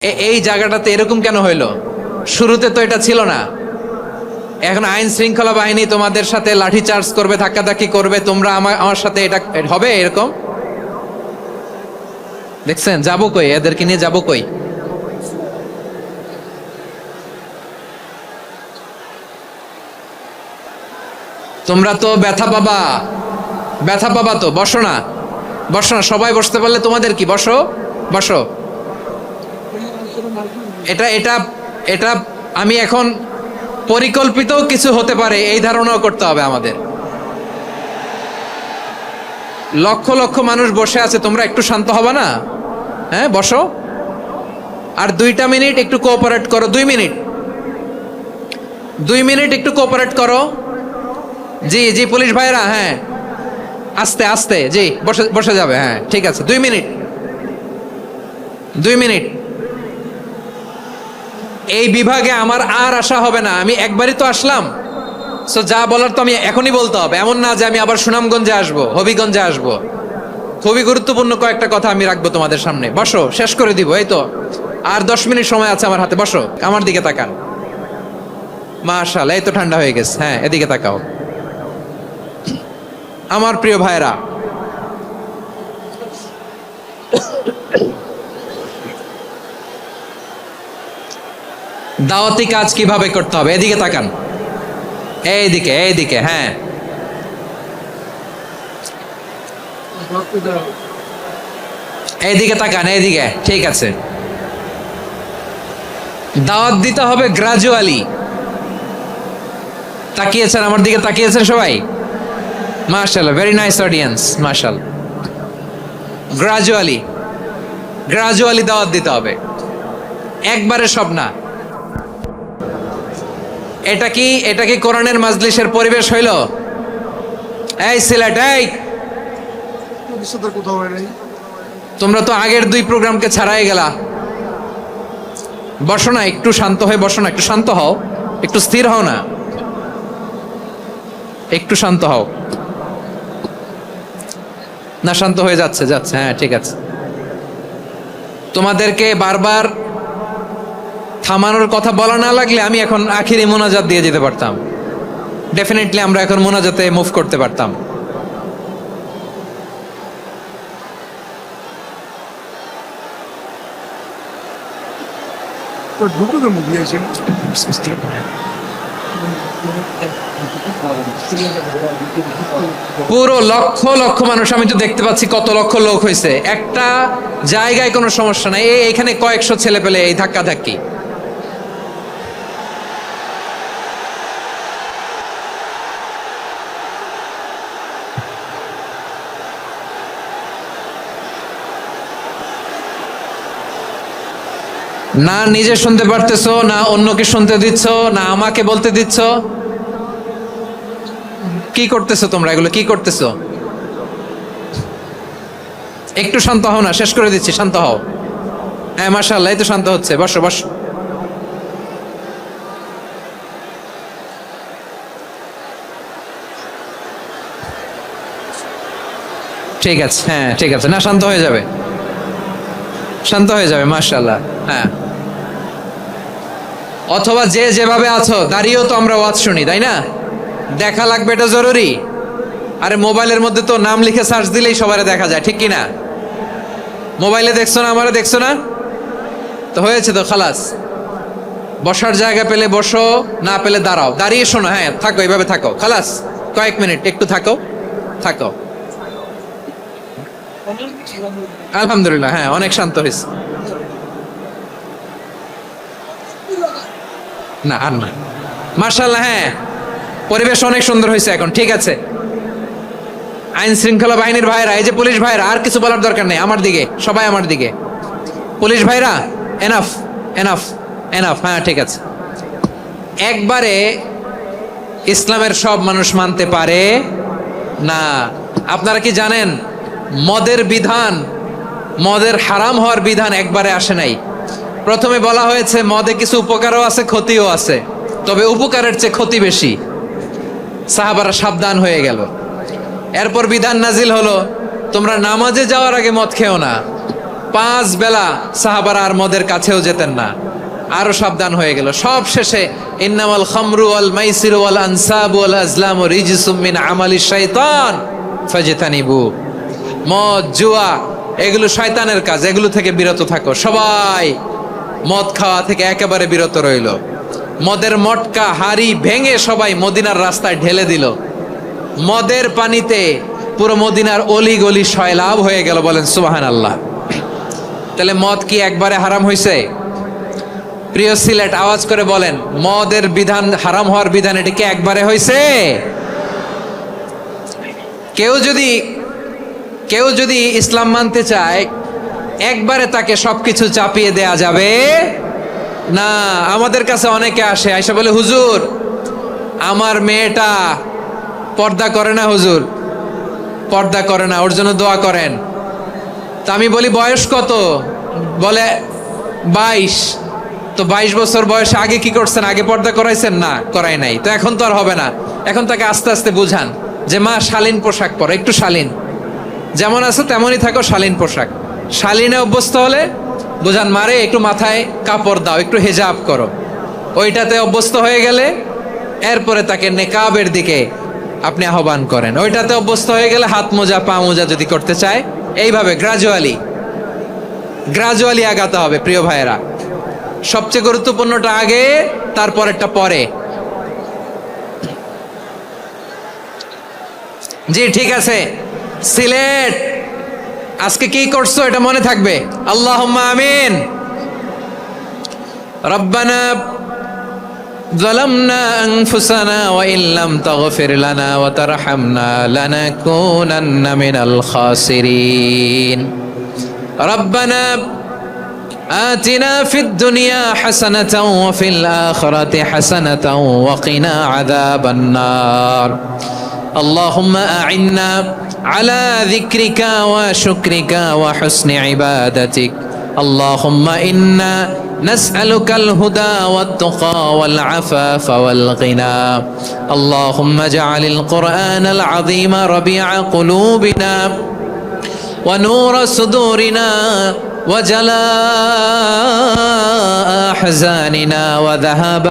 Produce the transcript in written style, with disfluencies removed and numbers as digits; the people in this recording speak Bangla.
এই জায়গাটাতে এরকম কেন হইলো? শুরুতে তো এটা ছিল না। এখন আইন শৃঙ্খলা বাহিনী তোমাদের সাথে লাঠি চার্জ করবে, ধাক্কাধাক্কি করবে, তোমরা আমার সাথে এটা হবে এরকম? দেখছেন যাবো কই, এদেরকে নিয়ে যাবো কই? তোমরা তো ব্যথা পাবা, ব্যথা পাবা তো। বসো না, বসো না, সবাই বসতে পারলে তোমাদের কি, বসো বসো। এটা এটা এটা আমি এখন পরিকল্পিত কিছু হতে পারে এই ধারণাও করতে হবে আমাদের। লক্ষ লক্ষ মানুষ বসে আছে, তোমরা একটু শান্ত হবে না? হ্যাঁ বসো, আর 2টা মিনিট একটু কোঅপারেট করো। 2 মিনিট, 2 মিনিট একটু কোঅপারেট করো। জি জি পুলিশ ভাইরা, হ্যাঁ আস্তে আস্তে, জি বসে বসে যাবে, হ্যাঁ ঠিক আছে। 2 মিনিট, 2 মিনিট। এই বিভাগে আমার আর আসা হবে না, আমি একবারই তো আসলাম। সো যা বলার তো আমি এখনই বলতে হবে, এমন না যে আমি আবার সুনামগঞ্জে আসবো, হবিগঞ্জে আসবো। খুবই গুরুত্বপূর্ণ কয়েকটা কথা আমি রাখবো তোমাদের সামনে। বসো, শেষ করে দিব, এই তো আর 10 মিনিট সময় আছে আমার হাতে। বসো, আমার দিকে তাকান। মাশাআল্লাহ, এই তো ঠান্ডা হয়ে গেছে। হ্যাঁ এদিকে তাকাও। আমার প্রিয় ভাইরা, দাওয়াতি কাজ কিভাবে করতে হবে এদিকে তাকান। এইদিকে এইদিকে, হ্যাঁ এইদিকে তাকান, এইদিকে, ঠিক আছে। দাওয়াত দিতে হবে গ্রাজুয়ালি। তাকিয়েছেন আমার দিকে, তাকিয়েছেন সবাই? মাশাআল্লাহ, ভেরি নাইস অডিয়েন্স, মাশাআল্লাহ। গ্রাজুয়ালি, গ্রাজুয়ালি দাওয়াত দিতে হবে, একবারে সব না। এটা কি কোরআনের মাজলিসের পরিবেশ হইল? এই সিলেট, এই তোমরা তো আগের 2 প্রোগ্রামকে ছাড়াই গেলা। বসো না, একটু শান্ত হয়ে বসো না, একটু শান্ত হও, একটু স্থির হও না, একটু শান্ত হও না। শান্ত হয়ে যাচ্ছে যাচ্ছে, হ্যাঁ ঠিক আছে। তোমাদেরকে বারবার থামানোর কথা বলা না লাগলে আমি এখন আখিরি মোনাজাত দিয়ে যেতে পারতাম। ডেফিনেটলি আমরা এখন মোনাজাতে মুভ করতে পারতাম। পুরো লক্ষ লক্ষ মানুষ, আমি তো দেখতে পাচ্ছি কত লক্ষ লোক হয়েছে। একটা জায়গায় কোনো সমস্যা নাই, এখানে কয়েকশো ছেলে পেলে এই ধাক্কা ধাক্কি। না নিজে শুনতে পারতেছো, না অন্যকে শুনতে দিচ্ছ, না আমাকে বলতে দিচ্ছ। কি করতেছো তোমরা, এগুলো কি করতেছো? একটু শান্ত হও না, শেষ করে দিচ্ছি, শান্ত হও। হ্যাঁ মাশাআল্লাহ, এই তো শান্ত হচ্ছে। বসো বসো। ঠিক আছে, হ্যাঁ ঠিক আছে, না শান্ত হয়ে যাবে, শান্ত হয়ে যাবে, মাশাআল্লাহ। হ্যাঁ, অথবা যে যেভাবে আছো দাঁড়িয়েও তো আমরা ওয়াজ শুনি, তাই না? দেখা লাগবে, এটা জরুরি। আরে মোবাইলের মধ্যে তো নাম লিখে সার্চ দিলেই সবারে দেখা যায়, ঠিক কি না? মোবাইলে দেখছো না, আমারে দেখছো না, তো হয়েছে তো, খালাস। বসার জায়গা পেলে বসো, না পেলে দাঁড়াও, দাঁড়িয়ে শোনো। হ্যাঁ থাকো, এইভাবে থাকো, খালাস। কয়েক মিনিট একটু থাকো, থাকো। আলহামদুলিল্লাহ, হ্যাঁ অনেক শান্ত হয়েছে। না আর না, মাশাআল্লাহ, হ্যাঁ পরিবেশ অনেক সুন্দর হয়েছে এখন, ঠিক আছে। আইন শৃঙ্খলা বাহিনীর ভাইরা, এই যে পুলিশ ভাইরা, আর কিছু বলার দরকার নেই। আমার দিকে সবাই, আমার দিকে। পুলিশ ভাইরা, এনাফ এনাফ এনাফ, হ্যাঁ ঠিক আছে। একবারে ইসলামের সব মানুষ মানতে পারে না। আপনারা কি জানেন মদের বিধান, মদের হারাম হওয়ার বিধান একবারে আসে নাই। প্রথমে বলা হয়েছে মদে কিছু উপকারও আছে, ক্ষতিও আছে, তবে উপকারের চেয়ে ক্ষতি বেশি। সাহাবারা সাবধান হয়ে গেল। এরপর বিধান নাজিল হলো, তোমরা নামাজে যাওয়ার আগে মদ খেও না। 5 বেলা সাহাবারা আর মদের কাছেও যেতেন না, আরো সাবধান হয়ে গেল। সব শেষে ইন্নামাল খামরু ওয়াল মাইসিরু ওয়াল আনসাবু ওয়াল আজলামু রিজসুম মিন আমালিশ শাইতান ফাজতানিবু। মদ, জুয়া এগুলো শয়তানের কাজ, এগুলো থেকে বিরত থাকো। সবাই মদ খাওয়া থেকে একেবারে বিরত রইল। মদের মটকা হাড়ি ভেঙে সবাই মদিনার রাস্তায় ঢেলে দিল। মদের পানিতে পুরো মদিনার অলি গলি সয়লাভ হয়ে গেল। বলেন সুবহানাল্লাহ। তাহলে মদ কি একবারে হারাম হয়েছে? প্রিয় সিলেট, আওয়াজ করে বলেন, মদের বিধান, হারাম হওয়ার বিধান এটা কি একবারে হয়েছে? কেউ যদি ইসলাম মানতে চায় একবারে তাকে সবকিছু চাপিয়ে দেয়া যাবে না। আমাদের কাছে অনেকে আসে, আইসা বলে, হুজুর আমার মেয়েটা পর্দা করে না, হুজুর পর্দা করে না, ওর জন্য দোয়া করেন। তা আমি বলি বয়স কত? বলে 22। তো 22 বছর বয়সে আগে কি করছেন? আগে পর্দা করাইছেন? না, করাই নাই। তো এখন তো আর হবে না। এখন তাকে আস্তে আস্তে বুঝান যে মা শালীন পোশাক পরো, একটু শালীন, যেমন আছে তেমনই থাকো, শালীন পোশাক। শালীনে অভ্যস্ত হলে বুঝান, মারে একটু মাথায় কাপড় দাও, একটু হেজাব করো। ওইটাতে অভ্যস্ত হয়ে গেলে এরপরে তাকে নেকাবের দিকে আপনি আহ্বান করেন। ওইটাতে অভ্যস্ত হয়ে গেলে হাত মোজা, পা মোজা যদি করতে চায়, এইভাবে গ্রাজুয়ালি আগাতে হবে। প্রিয় ভাইয়েরা, সবচেয়ে গুরুত্বপূর্ণটা আগে, তারপরেরটা পরে। জি ঠিক আছে। সিলেট আজকে কি করছো এটা মনে থাকবে। আল্লাহুম্মা আমিন। রব্বানা ظلمنا أنفسنا وإن لم تغفر لنا وترحمنا لنكونن من الخاسرين. ربنا آتنا في الدنيا حسنة وفي الآخرة حسنة وقنا عذاب النار. اللهم أعنا على ذكرك وشكرك وحسن عبادتك. اللهم إنا نسألك الهدى والتقى والعفاف والغنى. اللهم اجعل القرآن العظيم ربيع قلوبنا ونور صدورنا وجلاء أحزاننا وذهاب